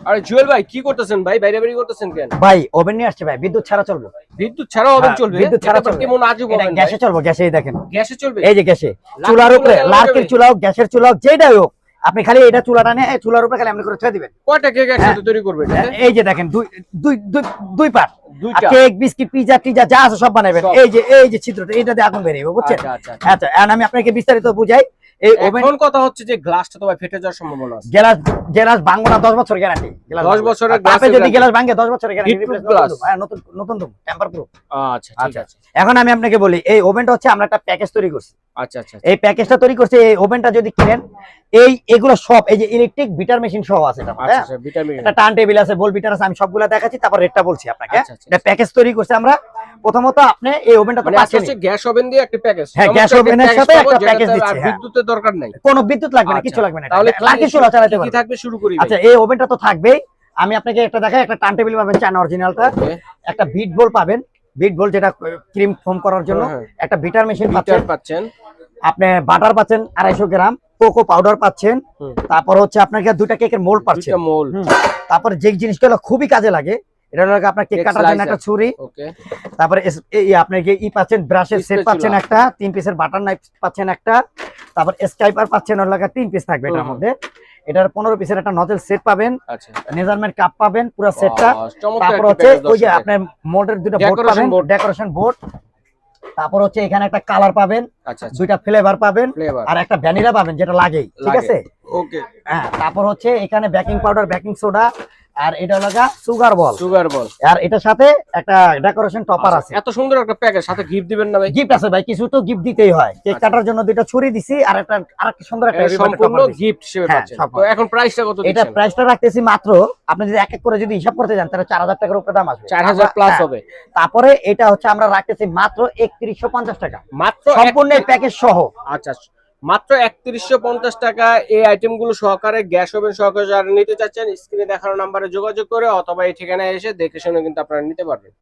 আরে জুয়েল ভাই কি করতেছেন ভাই? বাইরে বাইরে করতেছেন কেন? ভাই ওভেন নিয়ে আসছে ভাই, বিদ্যুৎ ছাড়া চলবে। বিদ্যুৎ ছাড়া ওভেন চলবে? বিদ্যুৎ ছাড়া চলবে। কেমন আজব এটা ওভেন ভাই? গ্যাসে চলবে, গ্যাসেই দেখেন। গ্যাসে চলবে? এই যে গ্যাসে, লাকড়ির চুলার উপরে চুলা লাকড়ির যাবে? চুলা হোক, গ্যাসের চুলা হোক, যেটাই হোক, আপনি খালি এটা চুলাটা নিয়ে এই চুলার উপরে খালি এমনি করে ছেড়ে দিবেন। কয়টা কেক একসাথে তৈরি করবেন? এই যে দেখেন, দুই পার্ট, দুইটা কেক, বিস্কিট, পিজা টিজা যা আছে সব বানাবেন। সব। এই যে ছিদ্রটা, এটাতে আগুন বেরিয়ে বুঝছেন। আচ্ছা, আচ্ছা, আচ্ছা। আচ্ছা, এখন আমি আপনাকে বিস্তারিত বুঝাই। এই ওভেন, এখন কথা হচ্ছে যে গ্লাসটা তো ভাই ফেটে যাওয়ার সম্ভাবনা আছে। গ্লাস গ্লাস ভাঙবো না, 10 বছর গ্যারান্টি। 10 বছরের গ্লাস গ্লাসের যদি guarantee। গ্লাস ভাঙে 10 বছরের গ্যারান্টি। Heatproof glass। হ্যাঁ, নতুন নতুন তো টেম্পার প্রুফ। আচ্ছা ঠিক আচ্ছা, আছে। এখন আমি আপনাকে বলি, এই ওভেনটা হচ্ছে আমরা একটা প্যাকেজ তৈরি করছি। আচ্ছা আচ্ছা। এই প্যাকেজটা তৈরি করছে, এই ওভেনটা যদি কিনেন, এগুলো সব, এই যে ইলেকট্রিক বিটার মেশিন সহ আছে এটা। আচ্ছা আচ্ছা ভিটামিন। একটা টার্ন টেবিল আছে, বল বিটার আছে, আমি সবগুলো দেখাচ্ছি, তারপর রেটটা বলছি আপনাকে। আচ্ছা, আচ্ছা, এটা প্যাকেজ তৈরি করছে আমরা। প্রথমত আপনি এই ওভেনটা তো মানে পাচ্ছেন, হচ্ছে গ্যাস ওভেন দিয়ে একটা প্যাকেজ। হ্যাঁ, গ্যাস ওভেনের সাথে একটা প্যাকেজ দিচ্ছি। আর বিদ্যুতের দরকার নাই। কোনো বিদ্যুৎ লাগবে না, আচ্ছা, কিছু লাগবে না, তাহলে লাকি চুলা চালাতে কি পারবেন। থাকবে শুরু করি ভাই। আচ্ছা, এই ওভেনটা তো থাকবেই। আমি আপনাকে একটা দেখাই, একটা টার্ন টেবিল পাবেন, চান অরিজিনালটা, Okay, একটা বিট বল পাবেন, বিট বল যেটা ক্রিম ফোম করার জন্য, হ্যাঁ, একটা বিটার মেশিন হিটার পাচ্ছেন, পাচ্ছেন। আপনি বাটার পাচ্ছেন 250 গ্রাম, কোকো পাউডার পাচ্ছেন, হুম, তারপর হচ্ছে আপনাকে দুইটা কেকের মোল্ড পাচ্ছেন। দুইটা মোল। তারপর যে জিনিসগুলো খুবই কাজে লাগে, এটা হলো আপনার কেক Cake কাটার জন্য slicer। একটা ছুরি, ওকে। তারপরে আপনার পাচ্ছেন, ব্রাশের সেট Spatula। পাচ্ছেন একটা, 3 পিসের বাটার নাইফ পাচ্ছেন একটা, তারপর স্কাইপার পাচ্ছেন, ওর লাগা 3 পিস থাকবে এটার হুম। মধ্যে। এটার 15 পিসের একটা নজল সেট পাবেন, আচ্ছা। মেজারমেন্ট কাপ পাবেন পুরো সেটটা। বাহ, চমৎকার তারপর একটা হচ্ছে package ওই যে দর্শক আপনার মোল্ডের দুটো বোর্ড Decoration পাবেন, board। Decoration board. তারপর হচ্ছে এখানে একটা কালার পাবেন, আচ্ছা আচ্ছা। দুইটা ফ্লেভার পাবেন, ফ্লেভার আর একটা ভ্যানিলা পাবেন, যেটা লাগেই, ঠিক লাগে। আছে। ওকে। হ্যাঁ, তারপর হচ্ছে এখানে বেকিং পাউডার, বেকিং সোডা, আর এটা হলো সুগার বল, সুগার বল। আর এটার সাথে একটা ডেকোরেশন টপার আছে। এত সুন্দর একটা প্যাকেজ, সাথে গিফট দিবেন না ভাই? গিফট আছে ভাই, কিছু তো গিফট দিতেই হয়। কেক আচ্ছা। কাটার জন্য দুইটা ছুরি দিছি, আর একটা সুন্দর একটা এটা ribbon সম্পূর্ণ topper দিছি। গিফট হিসেবে হ্যাঁ, পাচ্ছেন। সব। তো এখন প্রাইসটা কত এটা দিচ্ছেন? প্রাইসটা রাখতেছি মাত্র, আপনি যদি এক এক করে যদি হিসাব করতে যান, তাহলে 4000 টাকার উপরে দাম আসবে। 4000 প্লাস হ্যাঁ। হবে। তারপরে এটা হচ্ছে আমরা রাখতেছি মাত্র 3150 টাকা, মাত্র সম্পূর্ণ এই প্যাকেজ সহ। আচ্ছা, মাত্র 3150 টাকা এই আইটেমগুলো সহকারে, গ্যাস ওভেন সহকারে যারা নিতে চাচ্ছেন, স্ক্রিনে দেখানো নম্বরে যোগাযোগ করে অথবা এই ঠিকানায় এসে দেখে শুনে কিন্তু আপনারা নিতে পারবেন।